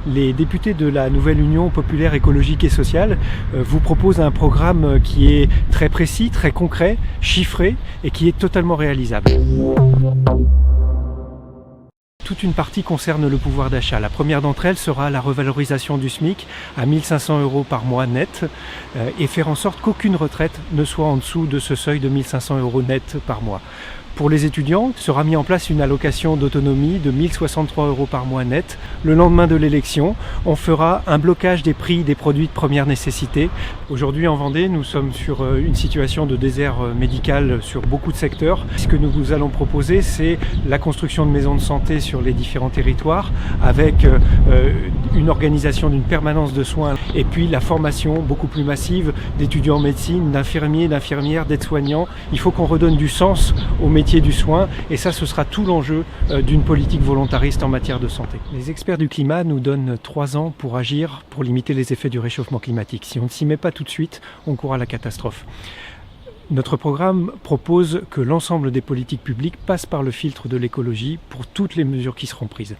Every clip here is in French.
les députés de la nouvelle Union populaire écologique et sociale vous proposent un programme qui est très précis, très concret, chiffré et qui est totalement réalisable. Toute une partie concerne le pouvoir d'achat. La première d'entre elles sera la revalorisation du SMIC à 1 500 € par mois net et faire en sorte qu'aucune retraite ne soit en dessous de ce seuil de 1 500 € net par mois. Pour les étudiants, sera mis en place une allocation d'autonomie de 1 063 € par mois net. Le lendemain de l'élection, on fera un blocage des prix des produits de première nécessité. Aujourd'hui en Vendée, nous sommes sur une situation de désert médical sur beaucoup de secteurs. Ce que nous vous allons proposer, c'est la construction de maisons de santé sur les différents territoires avec une organisation d'une permanence de soins et puis la formation beaucoup plus massive d'étudiants en médecine, d'infirmiers, d'infirmières, d'aides-soignants. Il faut qu'on redonne du sens au métier du soin et ça, ce sera tout l'enjeu d'une politique volontariste en matière de santé. Les experts du climat nous donnent 3 ans pour agir, pour limiter les effets du réchauffement climatique. Si on ne s'y met pas tout de suite, on court à la catastrophe. Notre programme propose que l'ensemble des politiques publiques passent par le filtre de l'écologie pour toutes les mesures qui seront prises.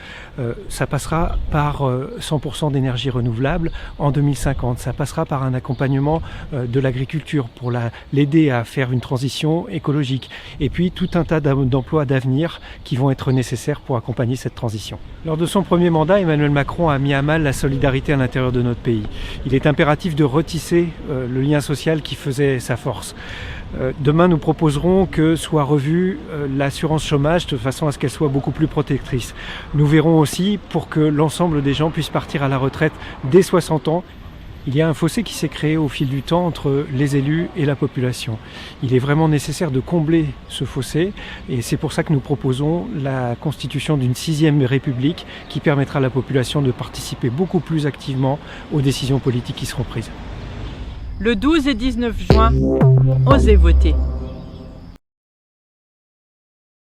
Ça passera par 100% d'énergie renouvelable en 2050. Ça passera par un accompagnement de l'agriculture pour l'aider à faire une transition écologique. Et puis tout un tas d'emplois d'avenir qui vont être nécessaires pour accompagner cette transition. Lors de son premier mandat, Emmanuel Macron a mis à mal la solidarité à l'intérieur de notre pays. Il est impératif de retisser le lien social qui faisait sa force. Demain, nous proposerons que soit revue l'assurance chômage de façon à ce qu'elle soit beaucoup plus protectrice. Nous verrons aussi pour que l'ensemble des gens puissent partir à la retraite dès 60 ans. Il y a un fossé qui s'est créé au fil du temps entre les élus et la population. Il est vraiment nécessaire de combler ce fossé et c'est pour ça que nous proposons la constitution d'une 6e République qui permettra à la population de participer beaucoup plus activement aux décisions politiques qui seront prises. Le 12 et 19 juin, osez voter.